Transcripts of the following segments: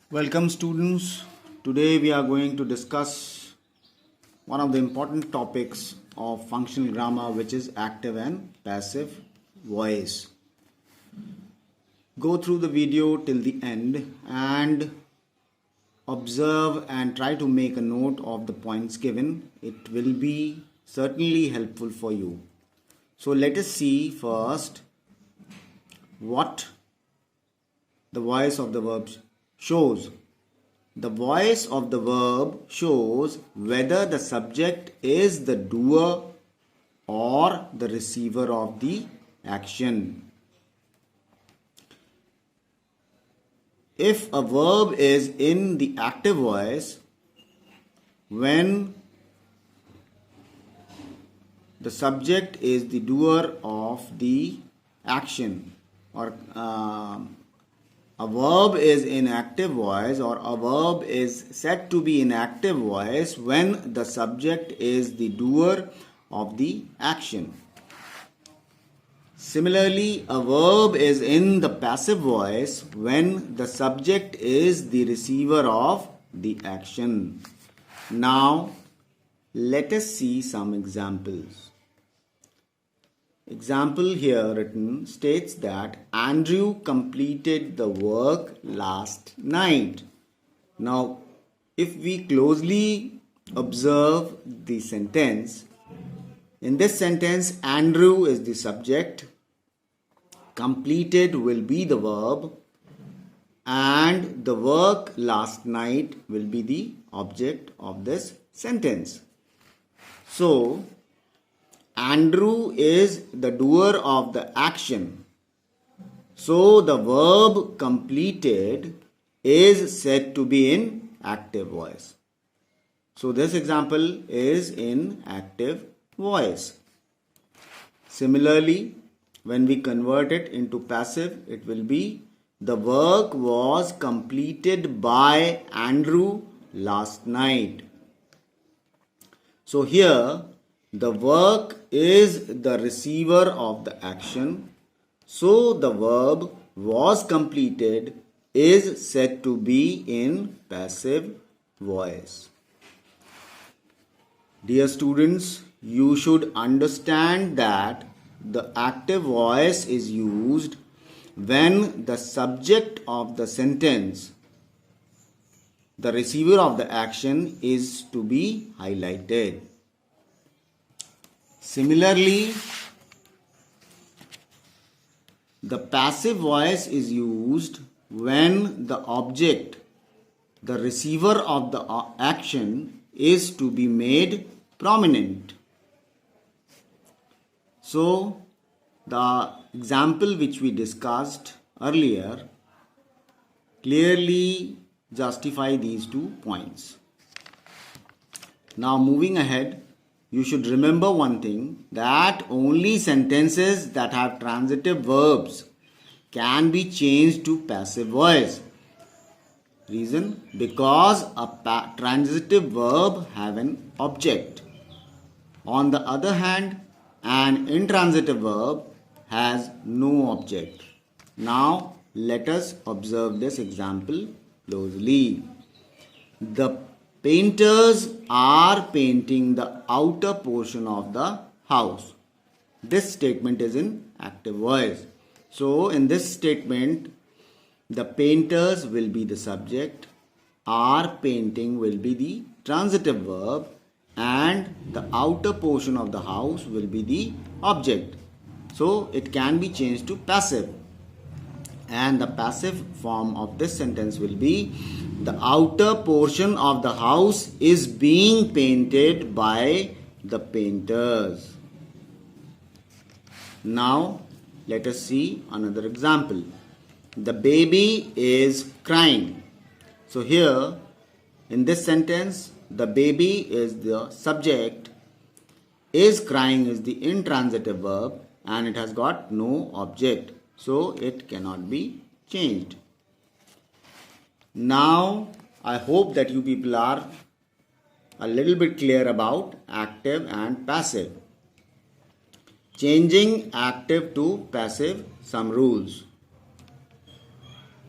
Welcome students. Today we are going to discuss one of the important topics of functional grammar, which is active and passive voice. Go through the video till the end and observe and try to make a note of the points given. It will be certainly helpful for you. So let us see first what the voice of the verb shows. The voice of the verb shows whether the subject is the doer or the receiver of the action. If a verb is in the active voice, when the subject is the doer of the action, or a verb is in active voice, or a verb is said to be in active voice when the subject is the doer of the action. Similarly, a verb is in the passive voice when the subject is the receiver of the action. Now, let us see some examples. Example here written states that Andrew completed the work last night. Now, if we closely observe the sentence, in this sentence, Andrew is the subject, completed will be the verb, and the work last night will be the object of this sentence. So, Andrew is the doer of the action. So the verb completed is said to be in active voice. So this example is in active voice. Similarly, when we convert it into passive, it will be the work was completed by Andrew last night. So here, the work is the receiver of the action. So the verb was completed is said to be in passive voice. Dear students, you should understand that the active voice is used when the subject of the sentence, the receiver of the action, is to be highlighted. Similarly, the passive voice is used when the object, the receiver of the action, is to be made prominent. So, the example which we discussed earlier clearly justify these 2 points. Now, moving ahead, you should remember one thing, that only sentences that have transitive verbs can be changed to passive voice. Reason? Because a transitive verb have an object. On the other hand, an intransitive verb has no object. Now, let us observe this example closely. The painters are painting the outer portion of the house. This statement is in active voice. So, in this statement, the painters will be the subject, are painting will be the transitive verb, and the outer portion of the house will be the object. So, it can be changed to passive. And the passive form of this sentence will be, the outer portion of the house is being painted by the painters. Now, let us see another example. The baby is crying. So here, in this sentence, the baby is the subject, is crying is the intransitive verb, and it has got no object. So it cannot be changed. Now, I hope that you people are a little bit clear about active and passive. Changing active to passive, some rules.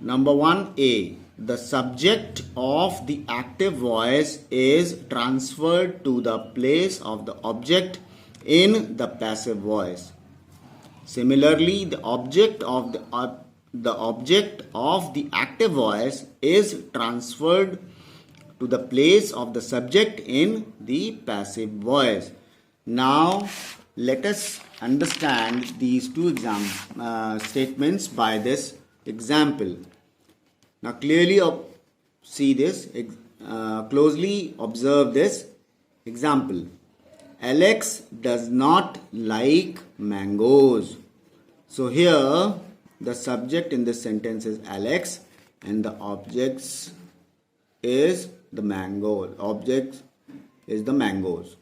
Number 1A. The subject of the active voice is transferred to the place of the object in the passive voice. Similarly, the object of the active voice is transferred to the place of the subject in the passive voice. Now, let us understand these two statements by this example. Now, clearly see this, closely observe this example. Alex does not like mangoes. So here the subject in this sentence is Alex and the object is the mango. Object is the mangoes.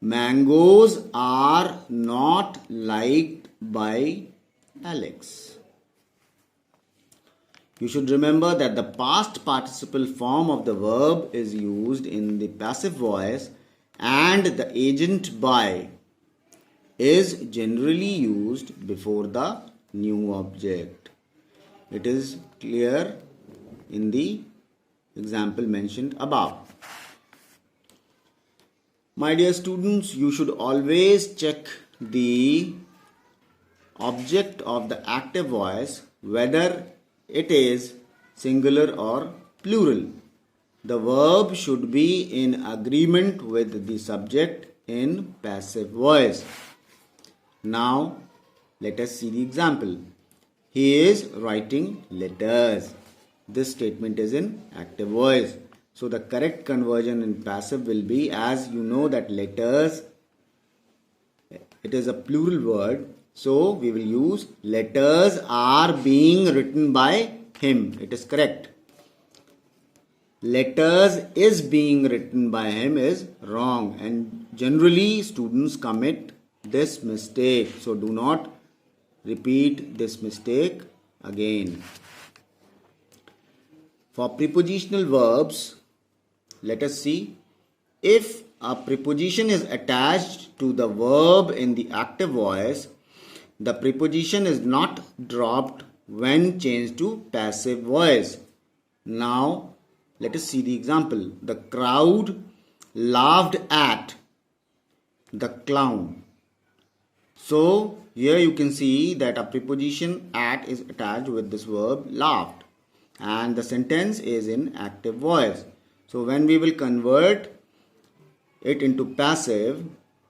Mangoes are not liked by Alex. You should remember that the past participle form of the verb is used in the passive voice and the agent by is generally used before the new object. It is clear in the example mentioned above. My dear students, you should always check the object of the active voice whether it is singular or plural. The verb should be in agreement with the subject in passive voice. Now, let us see the example. He is writing letters. This statement is in active voice. So, the correct conversion in passive will be, as you know that letters, it is a plural word. So, we will use letters are being written by him. It is correct. Letters is being written by him is wrong, and generally students commit this mistake. So, do not repeat this mistake again. For prepositional verbs, let us see. If a preposition is attached to the verb in the active voice, the preposition is not dropped when changed to passive voice. Now, let us see the example. The crowd laughed at the clown. So, here you can see that a preposition at is attached with this verb laughed, and the sentence is in active voice. So, when we will convert it into passive,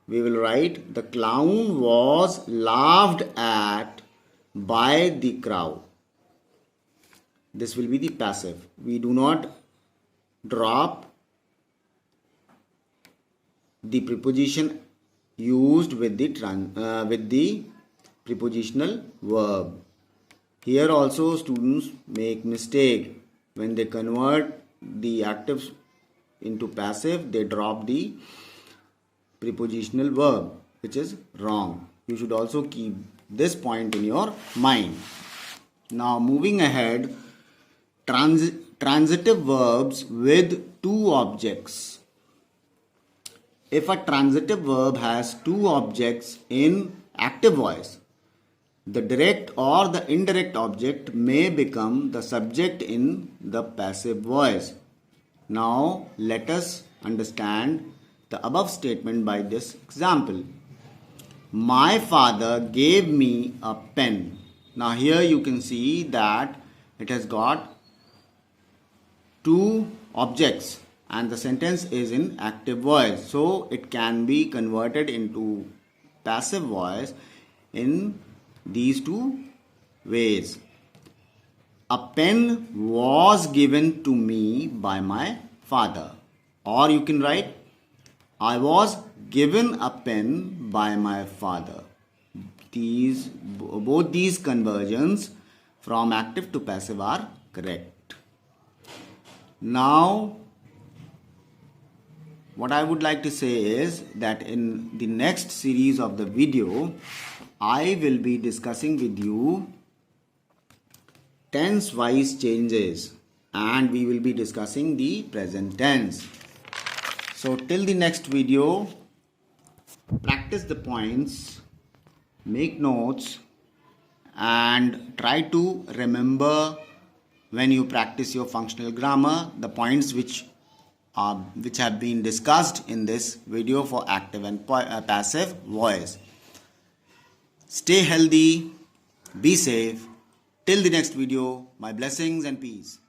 we will write the clown was laughed at by the crowd. This will be the passive. We do not drop the preposition used with the prepositional verb. Here also students make mistake. When they convert the active into passive, they drop the prepositional verb, which is wrong. You should also keep this point in your mind. Now, moving ahead, transitive verbs with two objects. If a transitive verb has two objects in active voice, the direct or the indirect object may become the subject in the passive voice. Now, let us understand the above statement by this example. My father gave me a pen. Now, here you can see that it has got two objects and the sentence is in active voice. So, it can be converted into passive voice in these two ways. A pen was given to me by my father. Or you can write, I was given a pen by my father. Both these conversions from active to passive are correct. Now, what I would like to say is that in the next series of the video, I will be discussing with you tense-wise changes and we will be discussing the present tense. So till the next video, practice the points, make notes and try to remember when you practice your functional grammar the points which have been discussed in this video for active and passive voice. Stay healthy, be safe. Till the next video, my blessings and peace.